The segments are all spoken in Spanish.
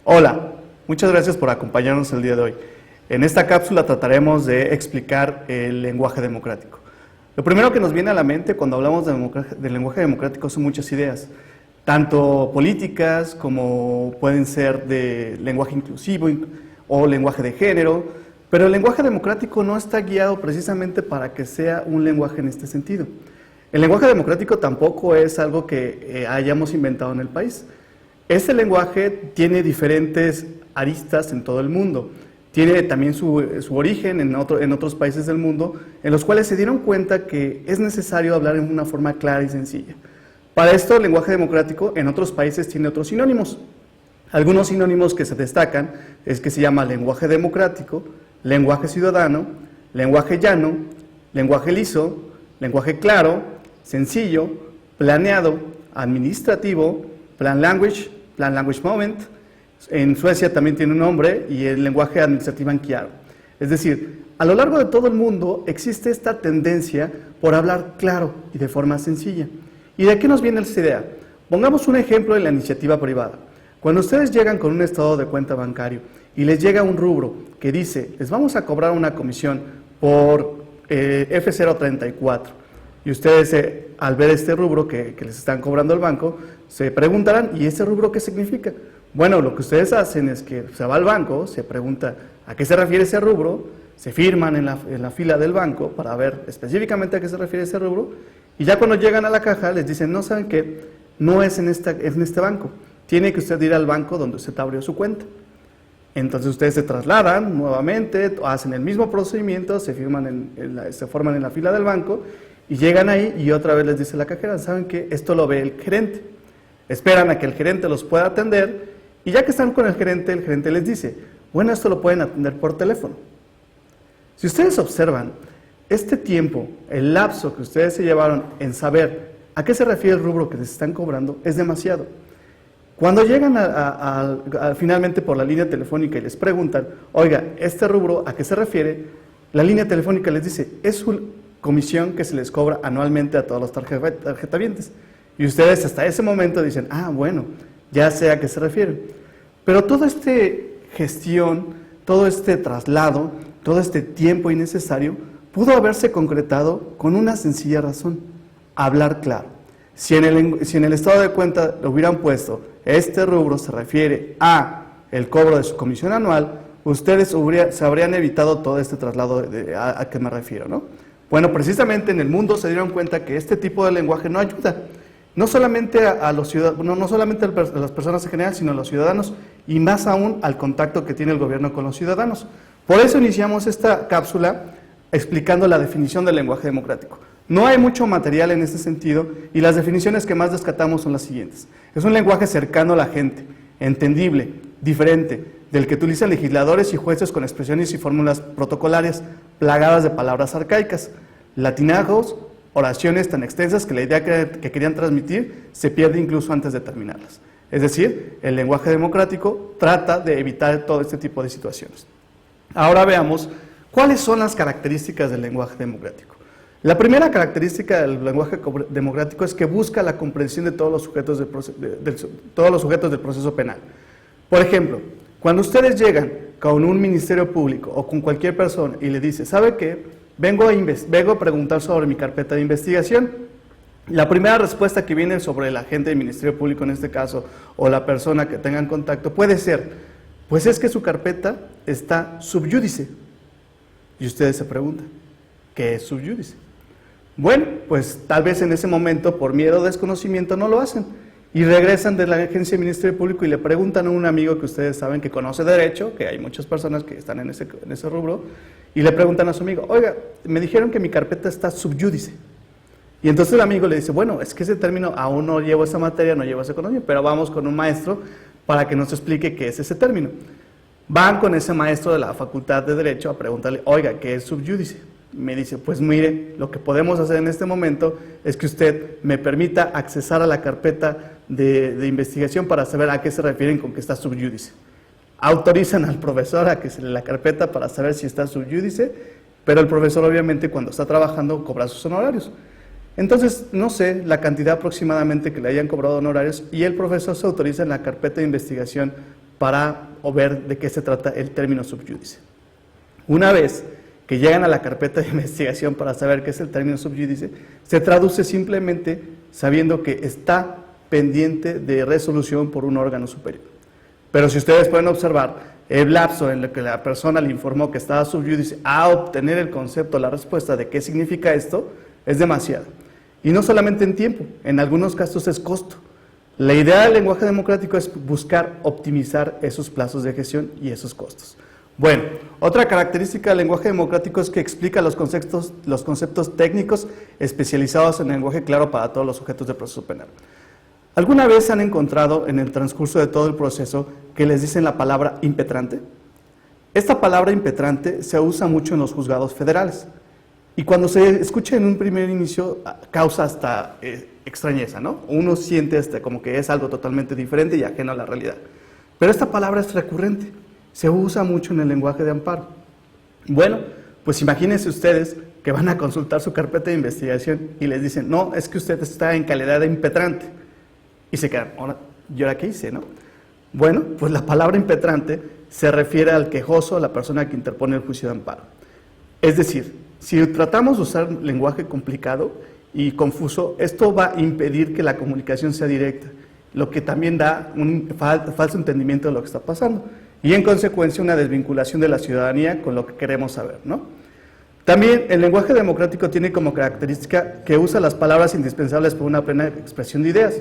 Hola, muchas gracias por acompañarnos el día de hoy. En esta cápsula trataremos de explicar el lenguaje democrático. Lo primero que nos viene a la mente cuando hablamos de lenguaje democrático son muchas ideas, tanto políticas como pueden ser de lenguaje inclusivo o lenguaje de género, pero el lenguaje democrático no está guiado precisamente para que sea un lenguaje en este sentido. El lenguaje democrático tampoco es algo que hayamos inventado en el país. Este lenguaje tiene diferentes aristas en todo el mundo. Tiene también su origen en otros países del mundo, en los cuales se dieron cuenta que es necesario hablar en una forma clara y sencilla. Para esto, el lenguaje democrático en otros países tiene otros sinónimos. Algunos sinónimos que se destacan es que se llama lenguaje democrático, lenguaje ciudadano, lenguaje llano, lenguaje liso, lenguaje claro, sencillo, planeado, administrativo, Plan Language Moment. En Suecia también tiene un nombre, y el lenguaje administrativo anquiaro. Es decir, a lo largo de todo el mundo existe esta tendencia por hablar claro y de forma sencilla. ¿Y de qué nos viene esta idea? Pongamos un ejemplo en la iniciativa privada. Cuando ustedes llegan con un estado de cuenta bancario y les llega un rubro que dice, les vamos a cobrar una comisión por F034, y ustedes al ver este rubro que les están cobrando el banco, se preguntarán, ¿y ese rubro qué significa? Bueno, lo que ustedes hacen es que se va al banco, se pregunta a qué se refiere ese rubro, se firman en la fila del banco para ver específicamente a qué se refiere ese rubro, y ya cuando llegan a la caja les dicen, no, ¿saben qué? No es en este banco, tiene que usted ir al banco donde usted abrió su cuenta. Entonces ustedes se trasladan nuevamente, hacen el mismo procedimiento, se forman en la fila del banco, y llegan ahí y otra vez les dice la cajera, ¿saben qué? Esto lo ve el gerente. Esperan a que el gerente los pueda atender, y ya que están con el gerente les dice, bueno, esto lo pueden atender por teléfono. Si ustedes observan, este tiempo, el lapso que ustedes se llevaron en saber a qué se refiere el rubro que les están cobrando, es demasiado. Cuando llegan finalmente por la línea telefónica y les preguntan, oiga, este rubro, ¿a qué se refiere? La línea telefónica les dice, es su comisión que se les cobra anualmente a todos los tarjetavientes. Y ustedes hasta ese momento dicen, bueno, ya sé a qué se refieren. Pero toda esta gestión, todo este traslado, todo este tiempo innecesario, pudo haberse concretado con una sencilla razón, hablar claro. Si en el estado de cuenta lo hubieran puesto, este rubro se refiere a el cobro de su comisión anual, ustedes se habrían evitado todo este traslado a que me refiero, ¿no? Bueno, precisamente en el mundo se dieron cuenta que este tipo de lenguaje no ayuda, no solamente a los ciudadanos, no solamente a las personas en general, sino a los ciudadanos, y más aún al contacto que tiene el gobierno con los ciudadanos. Por eso iniciamos esta cápsula explicando la definición del lenguaje democrático. No hay mucho material en este sentido, y las definiciones que más rescatamos son las siguientes. Es un lenguaje cercano a la gente, entendible, diferente, del que utilizan legisladores y jueces con expresiones y fórmulas protocolarias plagadas de palabras arcaicas, latinajos, oraciones tan extensas que la idea que querían transmitir se pierde incluso antes de terminarlas. Es decir, el lenguaje democrático trata de evitar todo este tipo de situaciones. Ahora veamos cuáles son las características del lenguaje democrático. La primera característica del lenguaje democrático es que busca la comprensión de todos los sujetos del proceso penal. Por ejemplo, cuando ustedes llegan con un ministerio público o con cualquier persona y le dice, ¿sabe qué? Vengo a preguntar sobre mi carpeta de investigación. La primera respuesta que viene sobre el agente del Ministerio Público en este caso, o la persona que tengan contacto, puede ser, pues es que su carpeta está sub judice. Y ustedes se preguntan, ¿qué es sub judice? Bueno, pues tal vez en ese momento, por miedo o desconocimiento, no lo hacen. Y regresan de la agencia del Ministerio Público y le preguntan a un amigo que ustedes saben que conoce derecho, que hay muchas personas que están en ese rubro, y le preguntan a su amigo, oiga, me dijeron que mi carpeta está sub judice. Y entonces el amigo le dice, bueno, es que ese término aún no llevo esa materia, no llevo ese conocimiento, pero vamos con un maestro para que nos explique qué es ese término. Van con ese maestro de la Facultad de Derecho a preguntarle, oiga, ¿qué es sub judice? Me dice, pues mire, lo que podemos hacer en este momento es que usted me permita accesar a la carpeta de investigación para saber a qué se refieren con que está sub judice. Autorizan al profesor a que se le la carpeta para saber si está sub judice, pero el profesor obviamente cuando está trabajando cobra sus honorarios. Entonces, no sé la cantidad aproximadamente que le hayan cobrado honorarios, y el profesor se autoriza en la carpeta de investigación para ver de qué se trata el término subjúdice. Una vez que llegan a la carpeta de investigación para saber qué es el término subjúdice, se traduce simplemente sabiendo que está pendiente de resolución por un órgano superior. Pero si ustedes pueden observar, el lapso en el que la persona le informó que estaba subjúdice a obtener el concepto, la respuesta de qué significa esto, es demasiado. Y no solamente en tiempo, en algunos casos es costo. La idea del lenguaje democrático es buscar optimizar esos plazos de gestión y esos costos. Bueno, otra característica del lenguaje democrático es que explica los conceptos técnicos especializados en lenguaje claro para todos los sujetos de proceso penal. ¿Alguna vez han encontrado en el transcurso de todo el proceso que les dicen la palabra impetrante? Esta palabra impetrante se usa mucho en los juzgados federales y cuando se escucha en un primer inicio causa hasta extrañeza, ¿no? Uno siente como que es algo totalmente diferente y ajeno a la realidad. Pero esta palabra es recurrente, se usa mucho en el lenguaje de amparo. Bueno, pues imagínense ustedes que van a consultar su carpeta de investigación y les dicen, no, es que usted está en calidad de impetrante. Y se quedan, ahora, ¿y ahora qué hice, no? Bueno, pues la palabra impetrante se refiere al quejoso, a la persona que interpone el juicio de amparo. Es decir, si tratamos de usar lenguaje complicado y confuso, esto va a impedir que la comunicación sea directa, lo que también da un falso entendimiento de lo que está pasando y en consecuencia una desvinculación de la ciudadanía con lo que queremos saber, ¿no? También el lenguaje democrático tiene como característica que usa las palabras indispensables para una plena expresión de ideas.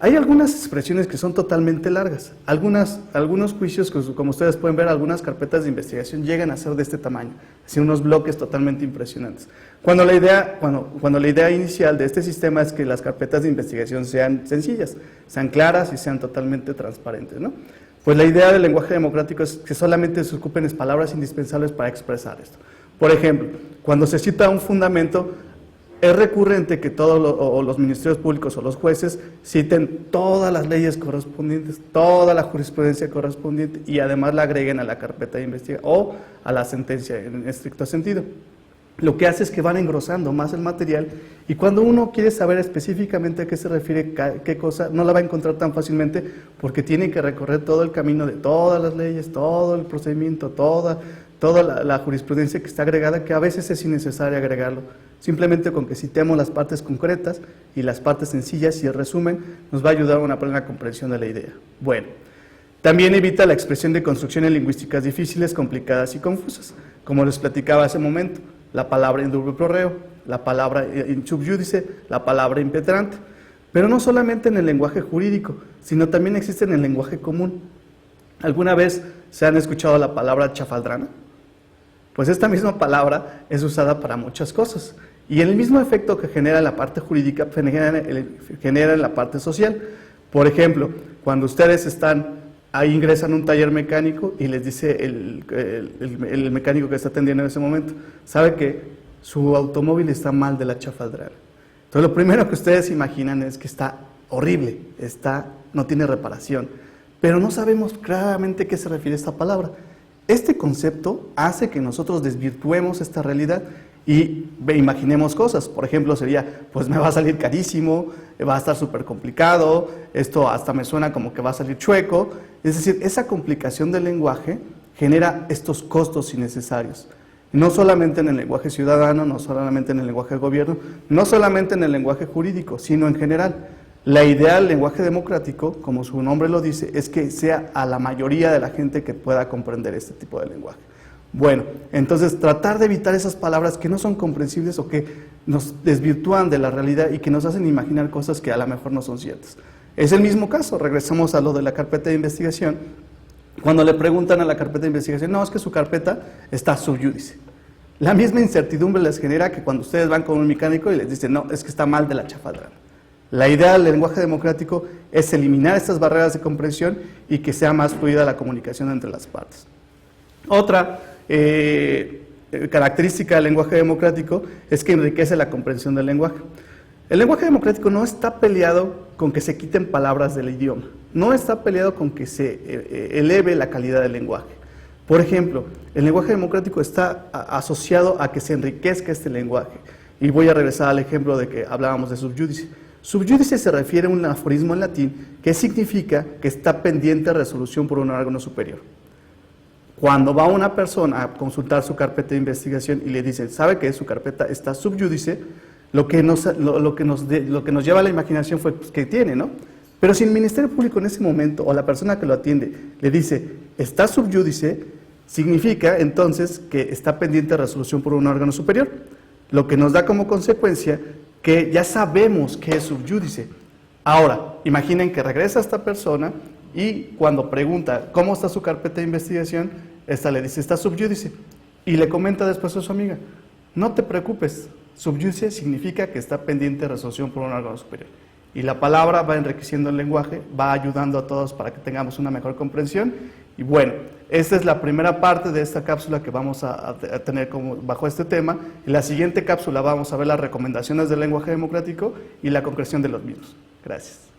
Hay algunas expresiones que son totalmente largas, algunos juicios, como ustedes pueden ver, algunas carpetas de investigación llegan a ser de este tamaño, así unos bloques totalmente impresionantes. Cuando la idea inicial de este sistema es que las carpetas de investigación sean sencillas, sean claras y sean totalmente transparentes, ¿no? Pues la idea del lenguaje democrático es que solamente se ocupen las palabras indispensables para expresar esto. Por ejemplo, cuando se cita un fundamento, es recurrente que todos los ministerios públicos o los jueces citen todas las leyes correspondientes, toda la jurisprudencia correspondiente y además la agreguen a la carpeta de investigación o a la sentencia en estricto sentido. Lo que hace es que van engrosando más el material y cuando uno quiere saber específicamente a qué se refiere qué cosa, no la va a encontrar tan fácilmente porque tiene que recorrer todo el camino de todas las leyes, todo el procedimiento, toda la jurisprudencia que está agregada, que a veces es innecesario agregarlo. Simplemente con que citemos las partes concretas y las partes sencillas y el resumen nos va a ayudar a una plena comprensión de la idea. Bueno, también evita la expresión de construcciones lingüísticas difíciles, complicadas y confusas, como les platicaba hace un momento, la palabra indubio pro reo, la palabra in subjudice, la palabra impetrante, pero no solamente en el lenguaje jurídico, sino también existe en el lenguaje común. ¿Alguna vez se han escuchado la palabra chafaldrana? Pues esta misma palabra es usada para muchas cosas y el mismo efecto que genera en la parte jurídica genera en la parte social. Por ejemplo, cuando ustedes ingresan a un taller mecánico y les dice el mecánico que está atendiendo en ese momento, sabe que su automóvil está mal de la chafaldrana. Entonces lo primero que ustedes imaginan es que está horrible, no tiene reparación, pero no sabemos claramente a qué se refiere esta palabra. Este concepto hace que nosotros desvirtuemos esta realidad y imaginemos cosas. Por ejemplo, sería, pues me va a salir carísimo, va a estar súper complicado, esto hasta me suena como que va a salir chueco. Es decir, esa complicación del lenguaje genera estos costos innecesarios. No solamente en el lenguaje ciudadano, no solamente en el lenguaje del gobierno, no solamente en el lenguaje jurídico, sino en general. La idea del lenguaje democrático, como su nombre lo dice, es que sea a la mayoría de la gente que pueda comprender este tipo de lenguaje. Bueno, entonces tratar de evitar esas palabras que no son comprensibles o que nos desvirtúan de la realidad y que nos hacen imaginar cosas que a lo mejor no son ciertas. Es el mismo caso, regresamos a lo de la carpeta de investigación. Cuando le preguntan a la carpeta de investigación, no, es que su carpeta está sub judice. La misma incertidumbre les genera que cuando ustedes van con un mecánico y les dicen, no, es que está mal de la chafaldrana. La idea del lenguaje democrático es eliminar estas barreras de comprensión y que sea más fluida la comunicación entre las partes. Otra característica del lenguaje democrático es que enriquece la comprensión del lenguaje. El lenguaje democrático no está peleado con que se quiten palabras del idioma, no está peleado con que se eleve la calidad del lenguaje. Por ejemplo, el lenguaje democrático está asociado a que se enriquezca este lenguaje. Y voy a regresar al ejemplo de que hablábamos de subjudice. Subyúdice se refiere a un aforismo en latín que significa que está pendiente de resolución por un órgano superior. Cuando va una persona a consultar su carpeta de investigación y le dicen, ¿sabe que su carpeta está subyúdice? Lo que nos lleva a la imaginación fue pues, que tiene, ¿no? Pero si el Ministerio Público en ese momento, o la persona que lo atiende, le dice, está subyúdice, significa entonces que está pendiente de resolución por un órgano superior, lo que nos da como consecuencia que ya sabemos que es subyúdice. Ahora, imaginen que regresa esta persona y cuando pregunta cómo está su carpeta de investigación, esta le dice, está subyúdice, y le comenta después a su amiga, no te preocupes, subyúdice significa que está pendiente de resolución por un órgano superior. Y la palabra va enriqueciendo el lenguaje, va ayudando a todos para que tengamos una mejor comprensión. Y bueno, esta es la primera parte de esta cápsula que vamos a tener bajo este tema. En la siguiente cápsula vamos a ver las recomendaciones del lenguaje democrático y la concreción de los mismos. Gracias.